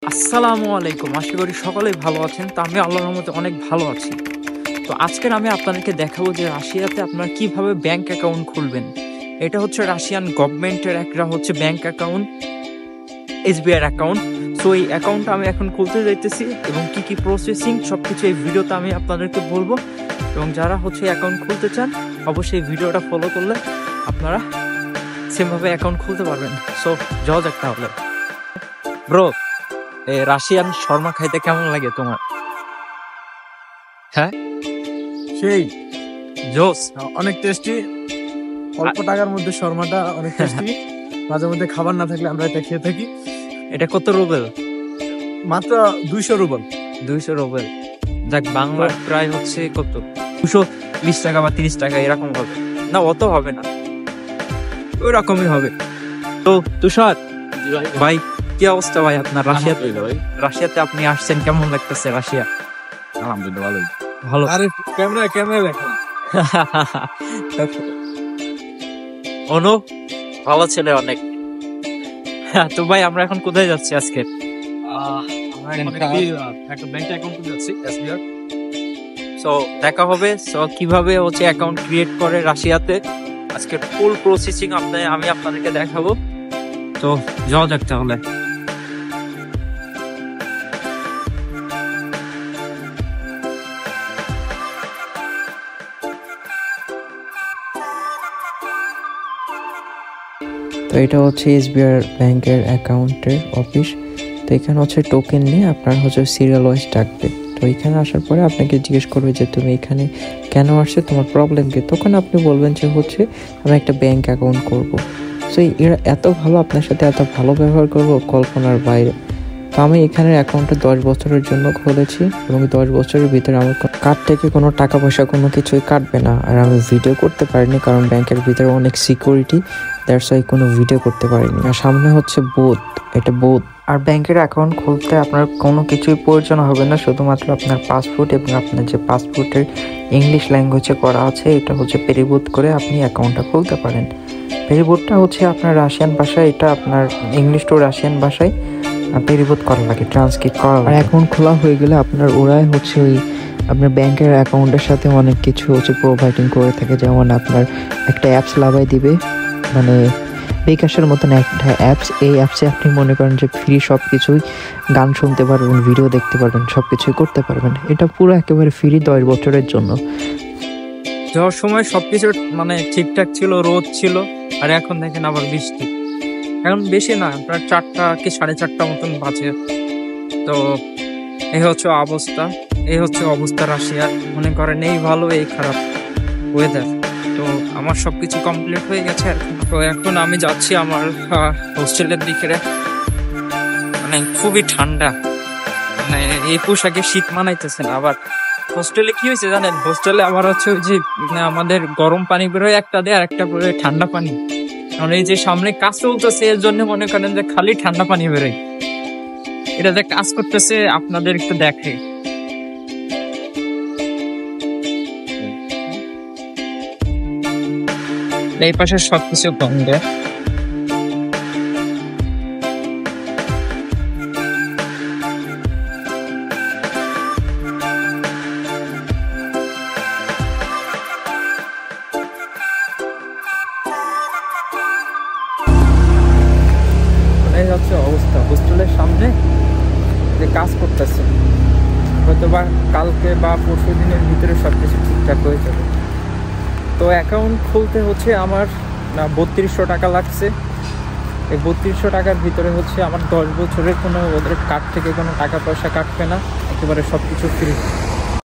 আসসালামু আলাইকুম। আশা করি সকলেই ভালো আছেন। তো আমি আল্লাহর রহমতে অনেক ভালো আছি। তো আজকের আমি আপনাদেরকে দেখাবো যে রাশিয়াতে আপনারা কিভাবে ব্যাংক অ্যাকাউন্ট খুলবেন। এটা হচ্ছে রাশিয়ান গভর্নমেন্টের একটা হচ্ছে bank account, SBI account. So এই অ্যাকাউন্টটা আমি এখন খুলতে যাইতেছি এবং কি কি প্রসেসিং সবকিছু এই ভিডিওতে আমি আপনাদেরকে বলবো। এবং যারা হচ্ছে অ্যাকাউন্ট খুলতে চান অবশ্যই ভিডিওটা ফলো করলে আপনারা সেমভাবে অ্যাকাউন্ট খুলতে পারবেন। সো যাওয়া যাক তাহলে। ব্রো, রাশিয়ান শর্মা খাইতে কেমন লাগে তোমার? হ্যাঁ, সেই জোস। অনেক টেস্টি। অল্প টাকার মধ্যে শর্মাটা অনেক টেস্টি। মাঝে মধ্যে খাবার না থাকলে আমরা এটা খেয়ে থাকি। এটা কত রুবেল? মাত্র 200 রুবল। 200 রুবেল। যাক, বাংলা প্রায় হচ্ছে কত, 220 টাকা বা 30 টাকা এরকম হবে না, অত হবে না, ওই রকমই হবে। তো তুষার ভাই, কি অবস্থা ভাই আপনার? রাশিয়াতে আপনি আসছেন, কেমন লাগতেছে রাশিয়া? আলহামদুলিল্লাহ ভালোই। ভালো। আরে ক্যামেরা দেখো। অনু ভালো ছেলে অনেক। তো ভাই, আমরা এখন কোথায় যাচ্ছি আজকে? আমরা এখন একটা ব্যাংক অ্যাকাউন্ট খুলতে যাচ্ছি এসবিআই। সো দেখা হবে কিভাবে হচ্ছে অ্যাকাউন্ট ক্রিয়েট করে রাশিয়াতে। আজকে ফুল প্রসেসিং আমি আপনাদেরকে দেখাবো। তো যাওয়া যাক তাহলে। তো এটা হচ্ছে এসবিআই ব্যাংকের অ্যাকাউন্টের অফিস। তো এখানে হচ্ছে টোকেন নিয়ে আপনার হচ্ছে সিরিয়াল ওয়াইজ ডাকবে। তো এখানে আসার পরে আপনাকে জিজ্ঞেস করবে যে তুমি এখানে কেন আসছে, তোমার প্রবলেম কি। তখন আপনি বলবেন যে হচ্ছে আমি একটা ব্যাংক অ্যাকাউন্ট করব। সো এরা এত ভালো, আপনার সাথে এত ভালো ব্যবহার করবো কল্পনার বাইরে। তো আমি এখানে অ্যাকাউন্টটা 10 বছরের জন্য খুলেছি এবং 10 বছরের ভিতরে আমার কার্ড থেকে কোনো টাকা পয়সা কোনো কিছুই কাটবে না। আর আমি ভিডিও করতে পারিনি কারণ ব্যাংকের ভিতরে অনেক সিকিউরিটি, দ্যাটস ওয়াই কোনো ভিডিও করতে পারিনি। আর সামনে হচ্ছে বুথ, এটা বুথ। আর ব্যাংকের অ্যাকাউন্ট খুলতে আপনার কোনো কিছুই প্রয়োজন হবে না, শুধুমাত্র আপনার পাসপোর্ট এবং আপনার যে পাসপোর্টের ইংলিশ ল্যাঙ্গুয়েজে করা আছে এটা হচ্ছে পেরিবোধ করে আপনি অ্যাকাউন্টটা খুলতে পারেন। পেরিবোধটা হচ্ছে আপনার রাশিয়ান ভাষায়, এটা আপনার ইংলিশ টু রাশিয়ান ভাষায় পেরিবোধ করা লাগে, ট্রান্সক্রিপ্ট করা লাগে। আর অ্যাকাউন্ট খোলা হয়ে গেলে আপনার ওরাই হচ্ছে ওই আপনার ব্যাংকের অ্যাকাউন্টের সাথে অনেক কিছু হচ্ছে প্রোভাইডিং করে থাকে। যেমন আপনার একটা অ্যাপস লাগাই দিবে, মানে বিকাশের মতন একটা অ্যাপস। এই অ্যাপসে আপনি মনে করেন যে ফ্রি সব কিছুই, গান শুনতে পারবেন, ভিডিও দেখতে পারবেন, সব কিছুই করতে পারবেন। এটা পুরো একেবারে ফ্রি 10 বছরের জন্য। যাওয়ার সময় সবকিছু মানে ঠিকঠাক ছিল, রোদ ছিল, আর এখন দেখেন আবার বৃষ্টি। এখন বেশি না, প্রায় 4টা কি 4:30 মতন বাজে। তো এই হচ্ছে অবস্থা রাশিয়ার। মনে করেন এই ভালো এই খারাপ ওয়েদার। তো আমার সবকিছু কমপ্লিট হয়ে গেছে। তো এখন আমি যাচ্ছি আমার হোস্টেলের দিকে। মানে খুবই ঠান্ডা, মানে এই পোশাকে শীত মানাইতেছে না। আবার হোস্টেলে কি হয়েছে জানেন? হোস্টেলে আবার হচ্ছে ওই যে আমাদের গরম পানি বেরোয় একটা দিয়ে, আর একটা বেরোয় ঠান্ডা পানি। কারণ এই যে সামনে কাজ চলতেছে এর জন্য মনে করেন যে খালি ঠান্ডা পানি বেরোয়। এটা যে কাজ করতেছে আপনাদের একটু দেখে। এই পাশে সবকিছু বন্ধ। এই হচ্ছে অবস্থা হোস্টেলের সামনে যে কাজ করতেছে। হয়তো বা কালকে বা পরশু দিনের ভিতরে সবকিছু ঠিকঠাক হয়ে যাবে। তো অ্যাকাউন্ট খুলতে হচ্ছে আমার 3200 টাকা লাগছে। এই 3200 টাকার ভিতরে হচ্ছে আমার 10 বছরের কোনো ওদের কার্ড থেকে কোনো টাকা পয়সা কাটবে না, একেবারে সবকিছু ফ্রি।